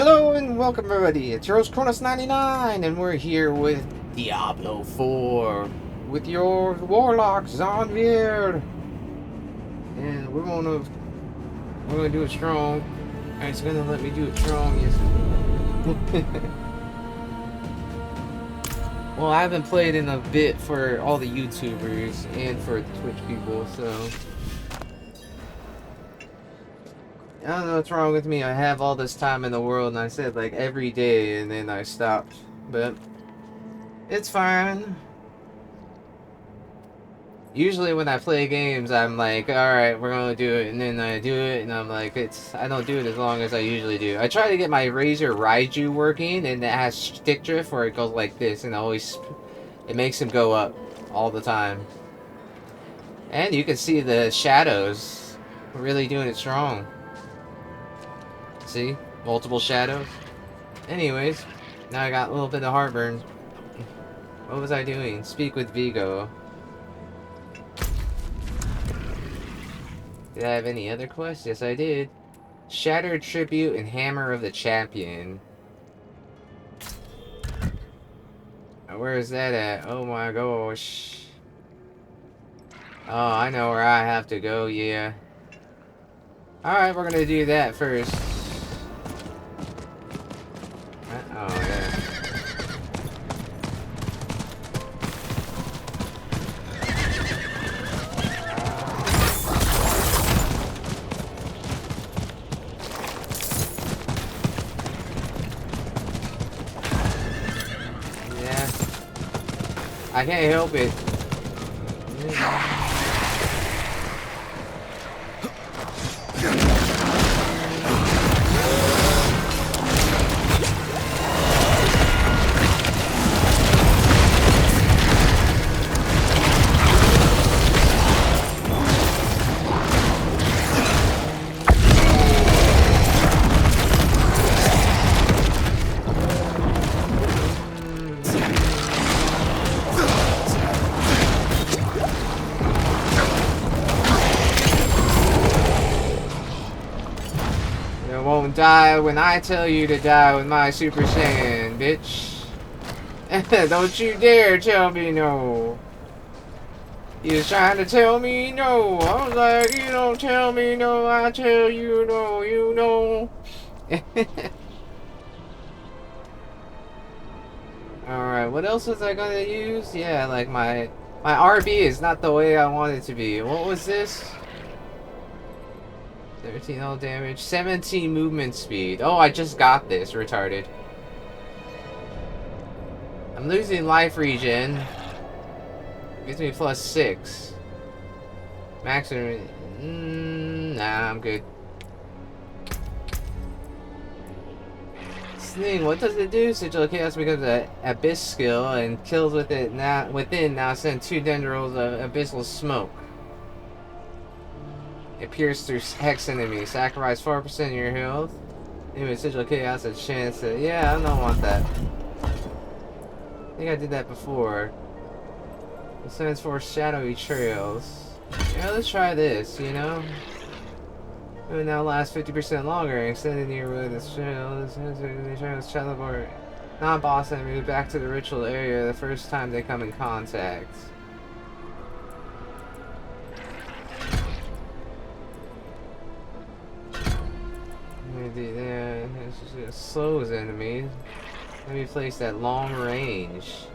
Hello and welcome everybody, it's Rose Cronus 99 and we're here with Diablo 4 with your Warlock Zonvier. And we're gonna do it strong. And it's gonna let me do it strong, yes. Well, I haven't played in a bit for all the YouTubers and for the Twitch people, so I don't know what's wrong with me. I have all this time in the world and I said like every day and then I stopped. But it's fine. Usually when I play games, I'm like, alright, we're gonna do it, and then I do it, and I'm like, I don't do it as long as I usually do. I try to get my Razor Raiju working, and it has stick drift where it goes like this, and it makes him go up all the time. And you can see the shadows. We're really doing it strong. See? Multiple shadows. Anyways, now I got a little bit of heartburn. What was I doing? Speak with Vigo. Did I have any other quests? Yes, I did. Shattered Tribute and Hammer of the Champion. Where is that at? Oh my gosh. Oh, I know where I have to go, yeah. Alright, we're gonna do that first. Oh, yeah. I can't help it. Die when I tell you to die with my Super Saiyan, bitch. Don't you dare tell me no. He was trying to tell me no. I was like, you don't tell me no, I tell you no, you know. Alright, what else was I gonna use? Yeah, like my RB is not the way I want it to be. What was this? 13 all damage, 17 movement speed. Oh, I just got this, retarded. I'm losing life regen. Gives me plus 6. Maximum. Nah, I'm good. Sting, what does it do? Sigil of Chaos becomes an abyss skill and kills with it now now send 2 dendrils of abyssal smoke. It pierces through hex enemies. Sacrifice 4% of your health. Anyway, Sigil of Chaos has a chance to. Yeah, I don't want that. I think I did that before. It sends 4 shadowy trails. Yeah, let's try this, you know? It will now last 50% longer, extending your road as trails. Teleport non-boss enemy back to the ritual area the first time they come in contact. It slows enemies. Let me place that long range.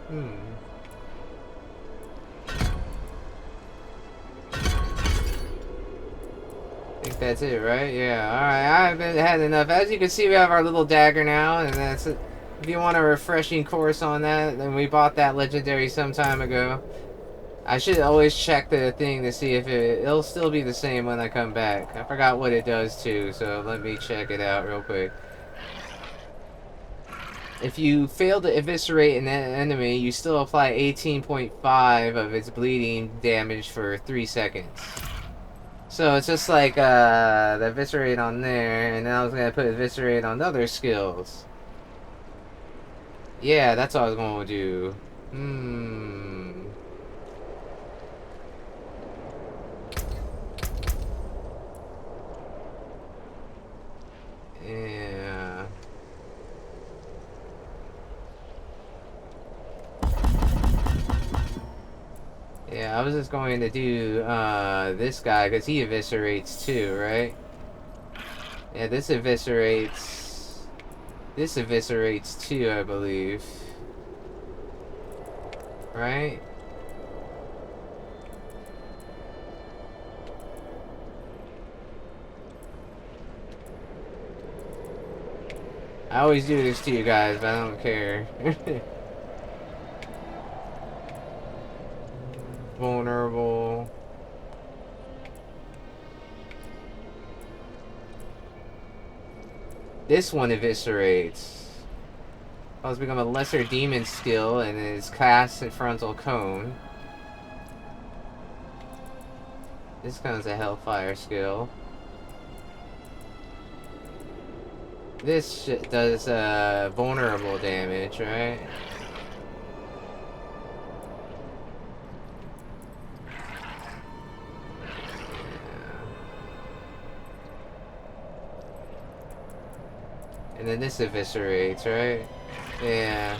I think that's it, right? Yeah, alright, I've had enough. As you can see, we have our little dagger now, and that's it. If you want a refreshing course on that, then we bought that legendary some time ago. I should always check the thing to see if it'll still be the same when I come back. I forgot what it does too, so let me check it out real quick. If you fail to eviscerate an enemy, you still apply 18.5 of its bleeding damage for 3 seconds. So it's just like the eviscerate on there, and then I was gonna put eviscerate on the other skills. Yeah, that's what I was gonna do. Yeah. I was just going to do this guy because he eviscerates too, right? Yeah, this eviscerates. This eviscerates too, I believe. Right? I always do this to you guys, but I don't care. Vulnerable. This one eviscerates. It's become a lesser demon skill and is cast at frontal cone. This comes a hellfire skill. This shit does vulnerable damage, right? And then this eviscerates, right? Yeah.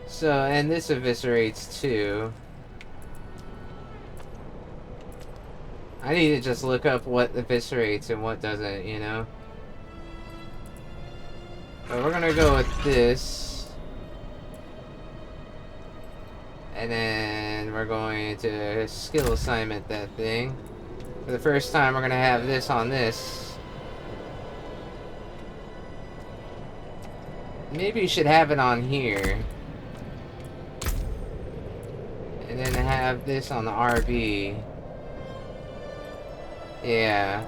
So, and this eviscerates too. I need to just look up what eviscerates and what doesn't, you know? But we're gonna go with this. And then we're going to skill assignment that thing. For the first time, we're gonna have this on this. Maybe you should have it on here. And then have this on the RB. Yeah.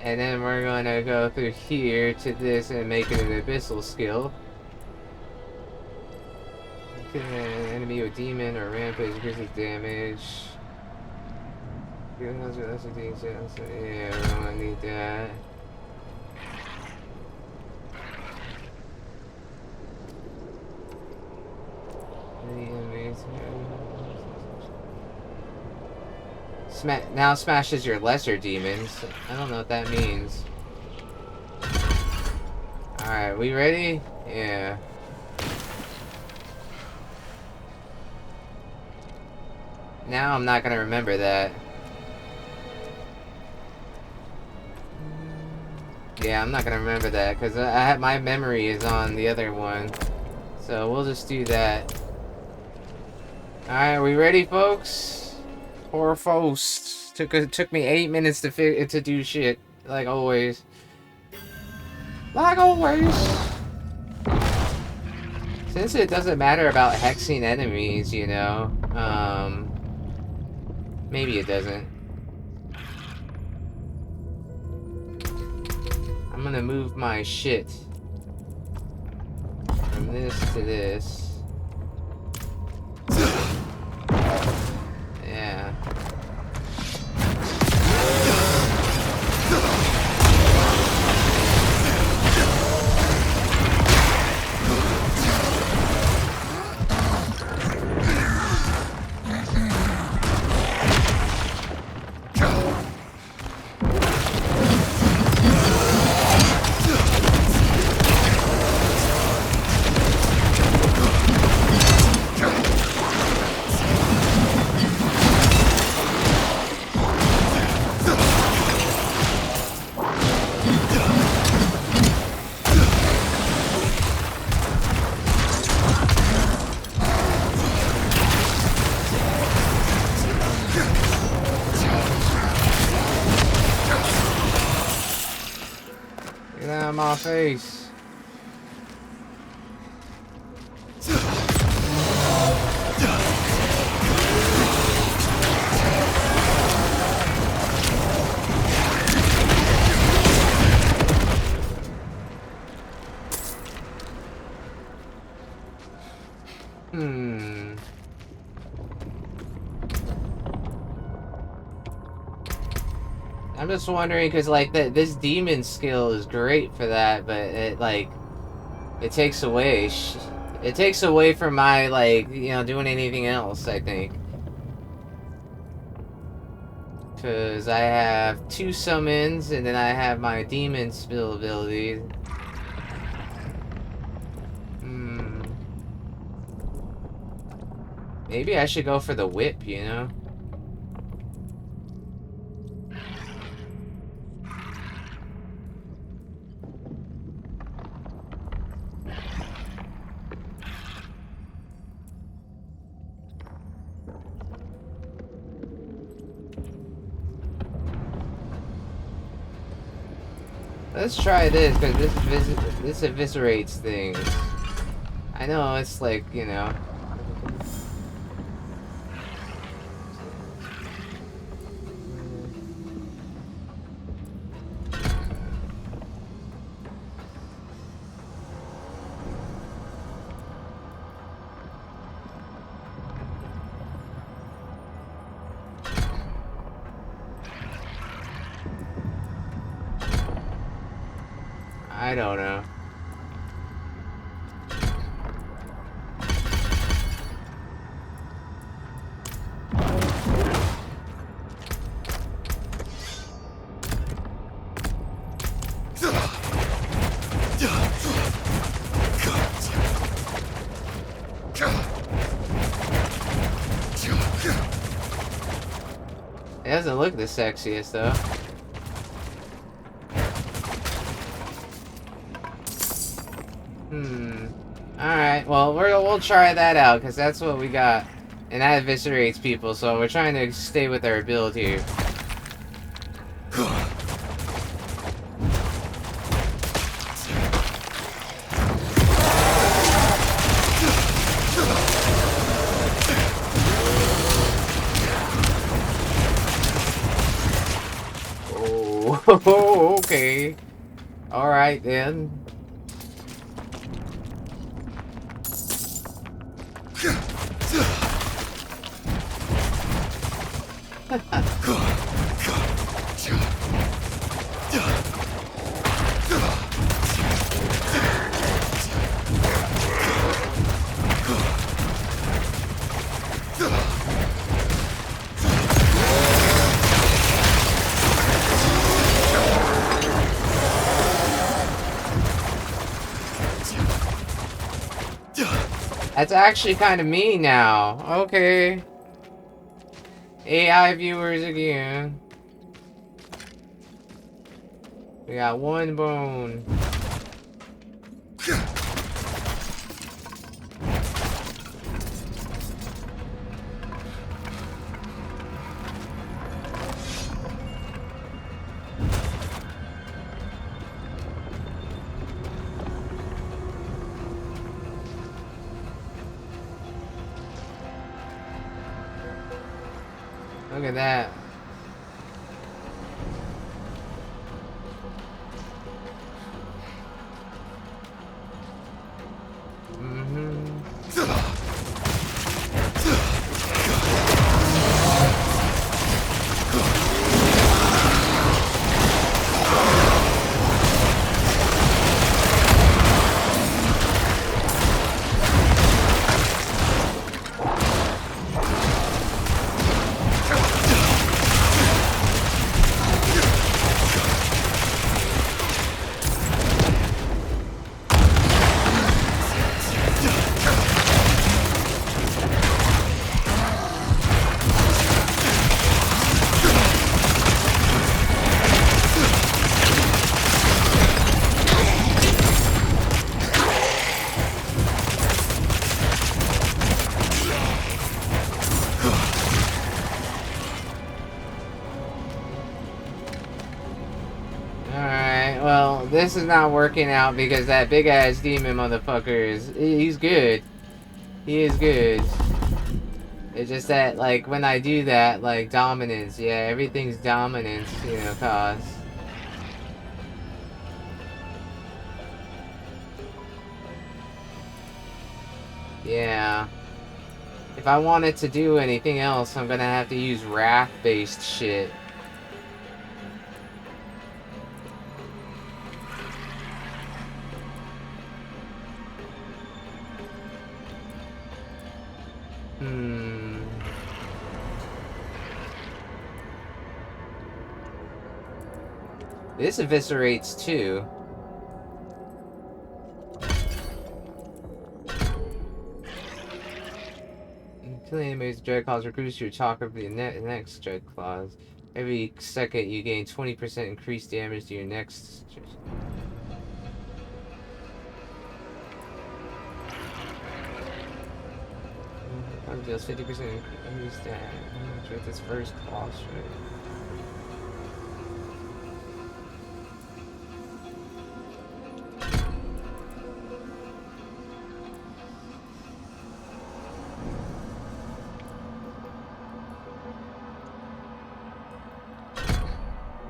And then we're going to go through here to this and make it an abyssal skill. Okay, enemy with demon or rampage increases damage. Yeah, we don't need that. Now smashes your lesser demons. I don't know what that means. Alright, we ready? Yeah. Now I'm not gonna remember that. Yeah, I'm not gonna remember that because my memory is on the other one. So we'll just do that. Alright, we ready, folks? Poor Faust. Took me 8 minutes to do shit. Like always. Like always. Since it doesn't matter about hexing enemies, you know. Maybe it doesn't. I'm gonna move my shit from this to this. Yeah. Get out of my face. I'm just wondering because like this demon skill is great for that, but it takes away from my doing anything else, I think. Because I have 2 summons and then I have my demon spill ability. Maybe I should go for the whip, you know? Let's try this, because this eviscerates things. I know it's like, you know. I don't know. It doesn't look the sexiest though. Alright, well, we'll try that out, because that's what we got. And that eviscerates people, so we're trying to stay with our build here. Oh, okay. Alright then. That's actually kind of me now. Okay. AI viewers again. We got one bone. Look at that. Alright, well, this is not working out because that big ass demon motherfucker he's good. He is good. It's just that, like, when I do that, like, dominance, yeah, everything's dominance, you know, cause. Yeah. If I wanted to do anything else, I'm gonna have to use wrath-based shit. This eviscerates too. Killing enemies with Dread Claws recruits your chakra for the next Dread Claws. Every second you gain 20% increased damage to your next. Deals 50% increased damage with its first claw strike.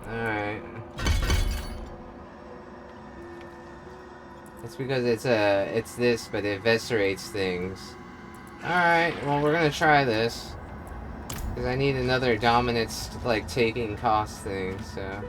Alright. It's because it's this, but it eviscerates things. Alright, well we're gonna try this. Because I need another dominance, like, taking cost thing, so...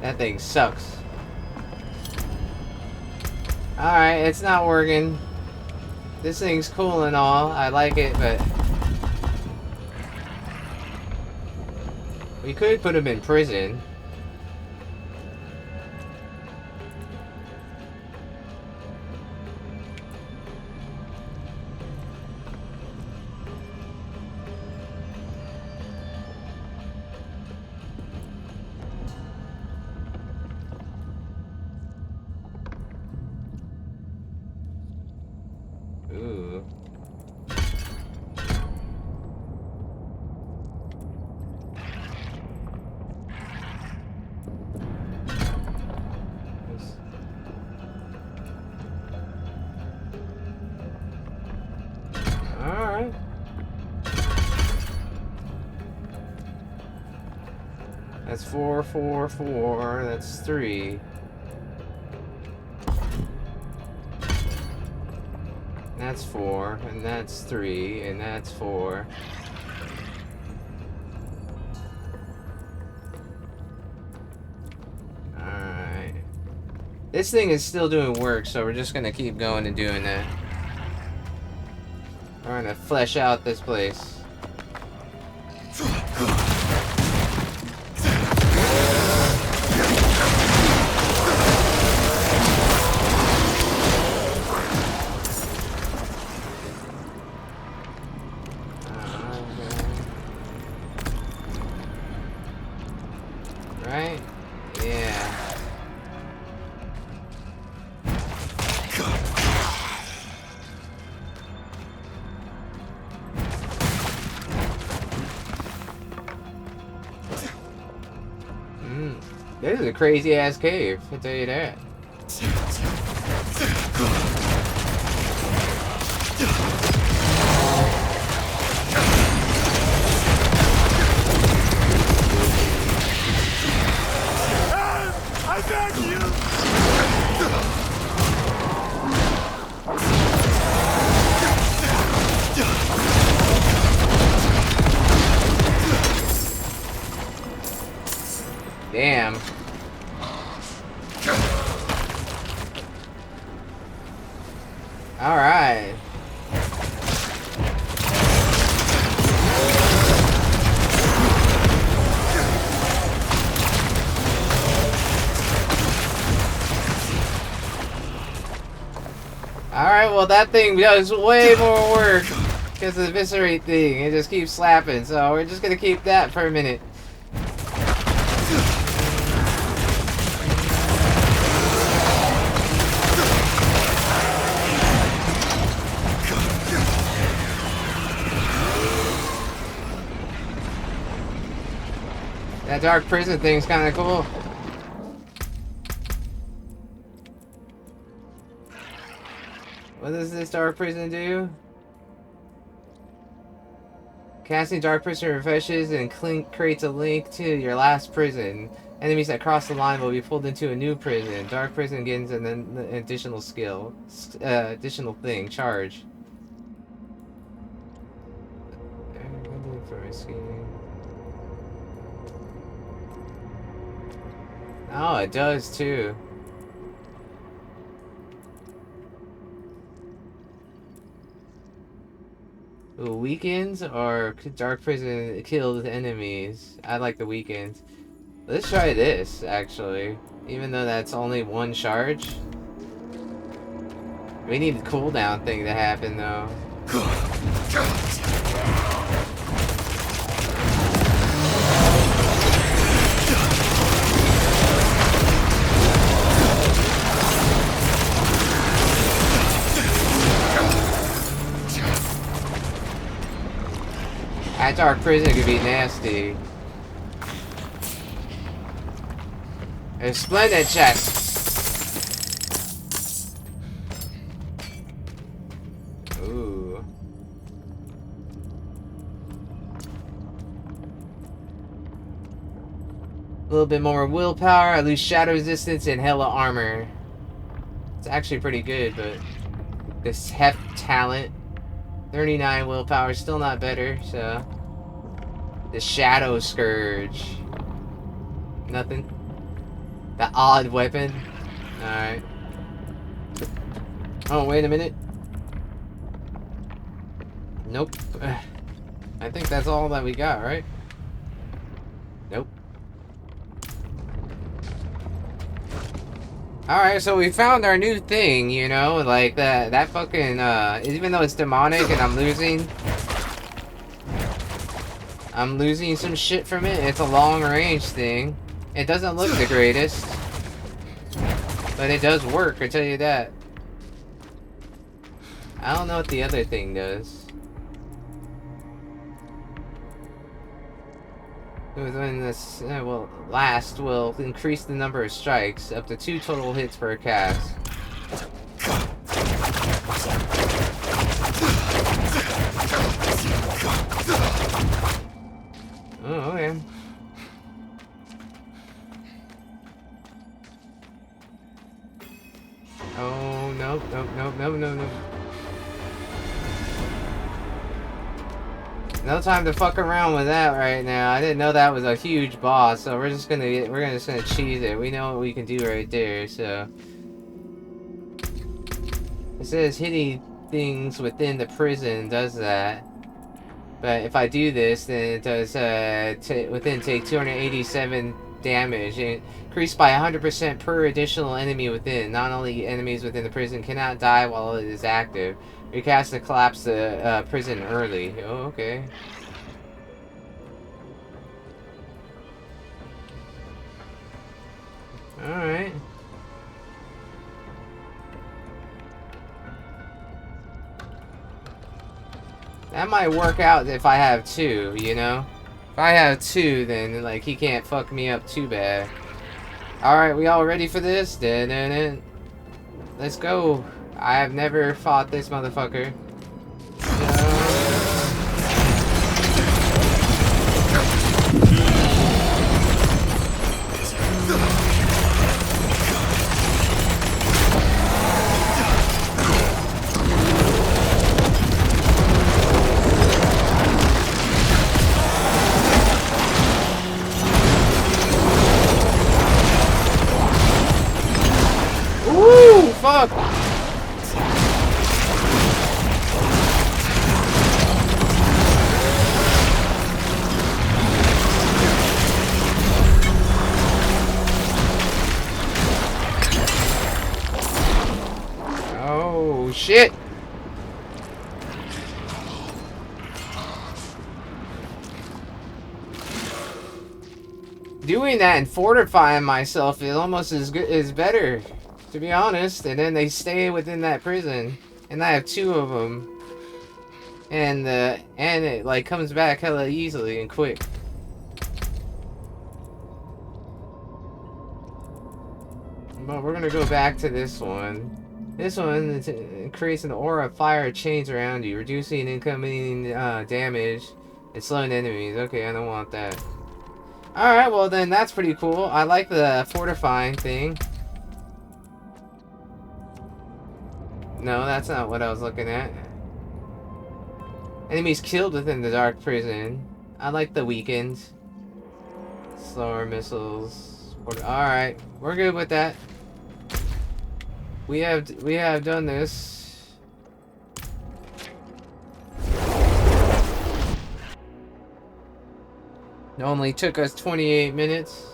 That thing sucks. Alright, it's not working. This thing's cool and all. I like it, but... we could put him in prison. Ooh. That's 4, 4, 4. That's 3. That's 4, and that's 3, and that's 4. Alright. This thing is still doing work, so we're just gonna keep going and doing that. We're gonna flesh out this place. Right? Yeah. This is a crazy ass cave, I'll tell you that. I got you! Damn. Alright. Alright, well that thing does way more work because of the eviscerate thing. It just keeps slapping, so we're just gonna keep that for a minute. That dark prison thing's kind of cool. What does this dark prison do? Casting dark prison refreshes and creates a link to your last prison. Enemies that cross the line will be pulled into a new prison. Dark prison gains an additional skill, additional thing, charge. Oh, it does too. Ooh, weekends or dark prison killed enemies. I like the weekends. Let's try this actually. Even though that's only one charge. We need the cooldown thing to happen though. That dark prison could be nasty. A splendid chest. Ooh. A little bit more willpower. I lose shadow resistance and hella armor. It's actually pretty good, but this heft talent. 39 willpower, still not better, so. The Shadow Scourge. Nothing. The odd weapon. Alright. Oh, wait a minute. Nope. I think that's all that we got, right? Nope. Alright, so we found our new thing, you know, like that fucking, even though it's demonic and I'm losing some shit from it, it's a long range thing. It doesn't look the greatest, but it does work, I tell you that. I don't know what the other thing does. When this last will increase the number of strikes up to 2 total hits per cast. Oh, okay. Oh, nope, nope, nope, nope, nope, nope. No time to fuck around with that right now. I didn't know that was a huge boss, so we're just gonna cheese it. We know what we can do right there, so. It says hitting things within the prison does that. But if I do this, then it does within take 287 damage, and increased by 100% per additional enemy within. Not only enemies within the prison cannot die while it is active. Recast to collapse the prison early. Oh, okay. Alright. That might work out if I have two, you know? If I have two, then, like, he can't fuck me up too bad. Alright, we all ready for this? Dun-dun-dun. Let's go. I have never fought this motherfucker. Ooh, fuck! Oh, shit! Doing that and fortifying myself is almost as good, is better, to be honest. And then they stay within that prison, and I have two of them, and it like comes back hella easily and quick. But we're gonna go back to this one. This one creates an aura of fire chains around you, reducing incoming damage and slowing enemies. Okay, I don't want that. Alright, well then that's pretty cool. I like the fortifying thing. No, that's not what I was looking at. Enemies killed within the dark prison. I like the weakened. Slower missiles. Alright, we're good with that. We have done this. It only took us 28 minutes.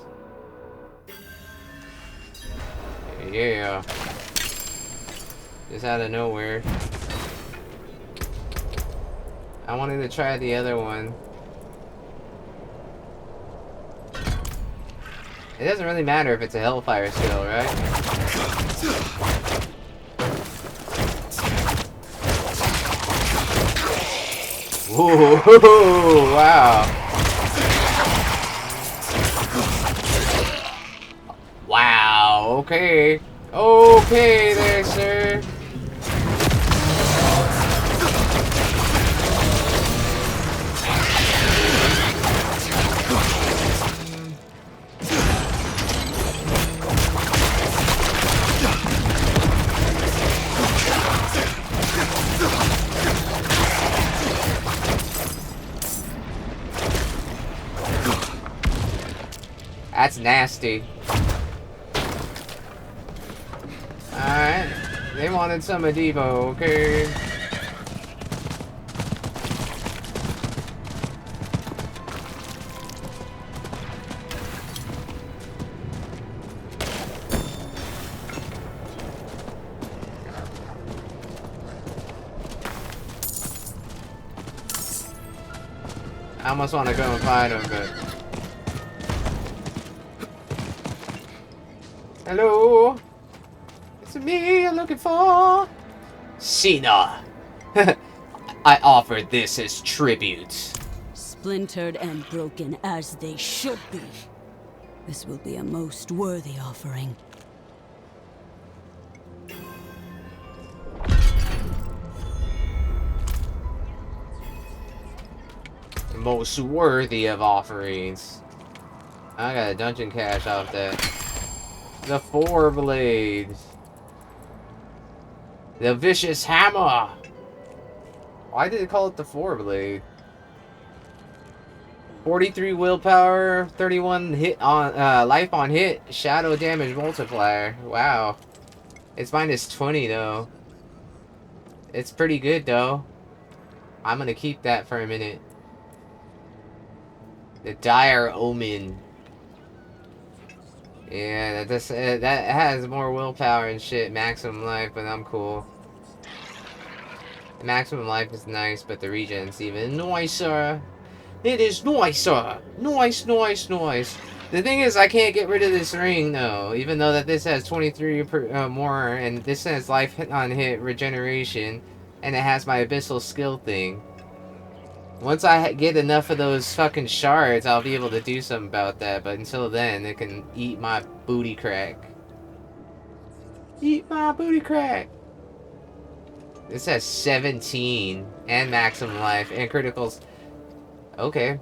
Yeah. Just out of nowhere. I wanted to try the other one. It doesn't really matter if it's a Hellfire skill, right? Whoa, wow. Wow, okay. Okay there, sir. That's nasty. Alright. They wanted some of Devo, okay? I almost want to go and find him, but... Hello? It's me you're looking for? Cena! I offer this as tribute. Splintered and broken as they should be. This will be a most worthy offering. Most worthy of offerings. I got a dungeon cash off that. The 4 blades. The vicious hammer. Why did it call it the 4-blade? 43 willpower, 31 hit on life on hit, shadow damage multiplier. Wow. It's minus 20 though. It's pretty good though. I'm gonna keep that for a minute. The dire omen. Yeah, that has more willpower and shit, maximum life, but I'm cool. The maximum life is nice, but the regen's even nicer. It is nicer. Nice, nice, nice. The thing is, I can't get rid of this ring though, even though that this has 23 more, and this has life on hit regeneration, and it has my abyssal skill thing. Once I get enough of those fucking shards, I'll be able to do something about that. But until then, it can eat my booty crack. Eat my booty crack. This has 17 and maximum life and criticals. Okay.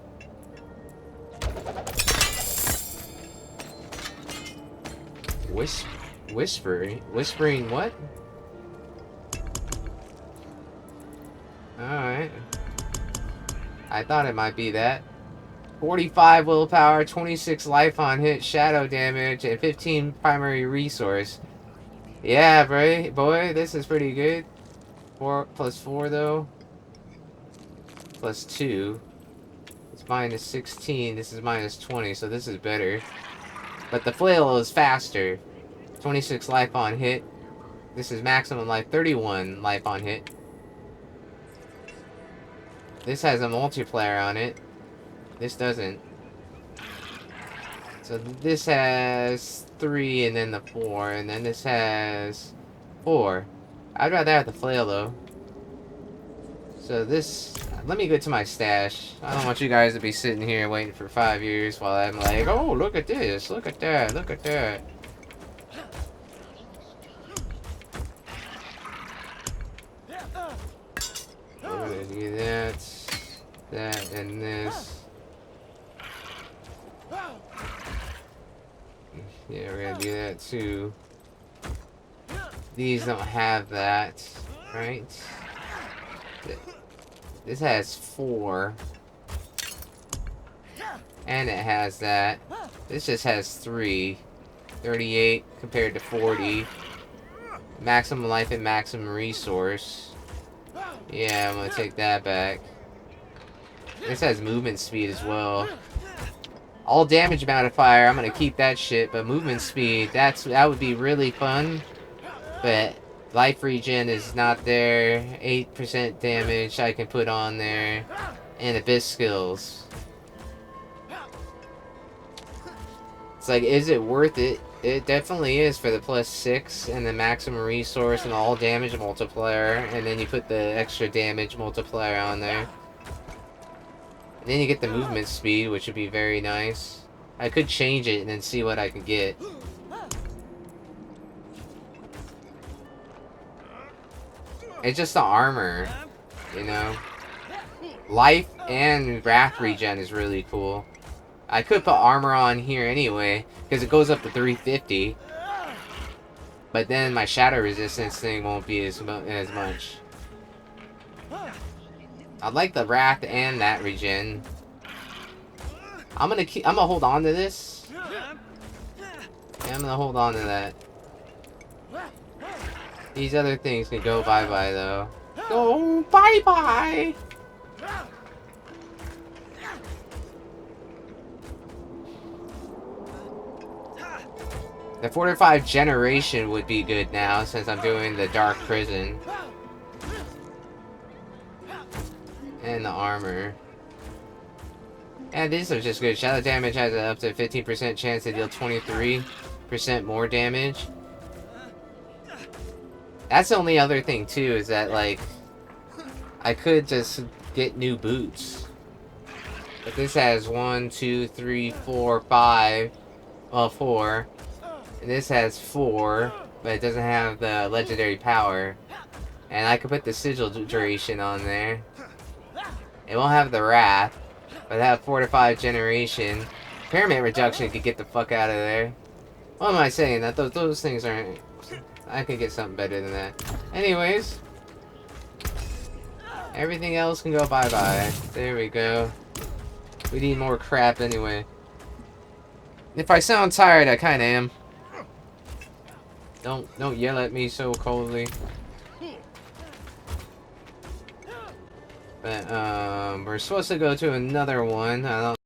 Whispering what? Alright. I thought it might be that. 45 willpower, 26 life on hit, shadow damage, and 15 primary resource. Yeah, boy, this is pretty good. 4 plus 4 though. Plus 2. It's minus 16. This is minus 20, so this is better. But the flail is faster. 26 life on hit. This is maximum life, 31 life on hit. This has a multiplayer on it. This doesn't. So this has 3 and then the 4, and then this has 4. I'd rather have the flail though. So this, let me go to my stash. I don't want you guys to be sitting here waiting for 5 years while I'm like, oh, look at this, look at that, look at that. We're gonna do that, and this. Yeah, we're gonna do that too. These don't have that, right? This has 4. And it has that. This just has 3. 38 compared to 40. Maximum life and maximum resource. Yeah, I'm gonna take that back. This has movement speed as well. All damage modifier, I'm gonna keep that shit, but movement speed, that would be really fun. But life regen is not there. 8% damage I can put on there. And abyss skills. It's like, is it worth it? It definitely is for the plus 6 and the maximum resource and all damage multiplier. And then you put the extra damage multiplier on there. And then you get the movement speed, which would be very nice. I could change it and then see what I could get. It's just the armor, you know? Life and wrath regen is really cool. I could put armor on here anyway, because it goes up to 350. But then my shadow resistance thing won't be as much. I like the wrath and that regen. I'm gonna hold on to this. Yeah, I'm gonna hold on to that. These other things can go bye-bye though. Go bye-bye! The fortified generation would be good now since I'm doing the dark prison. And the armor. And these are just good. Shadow damage has up to 15% chance to deal 23% more damage. That's the only other thing too, is that like I could just get new boots. But this has 1, 2, 3, 4, 5. Well, 4. And this has 4, but it doesn't have the legendary power. And I could put the sigil duration on there. It won't have the wrath, but it have fortified generation. Pyramid reduction could get the fuck out of there. What am I saying? That those things aren't. I could get something better than that. Anyways, everything else can go bye-bye. There we go. We need more crap anyway. If I sound tired, I kinda am. Don't yell at me so coldly. But we're supposed to go to another one. I don't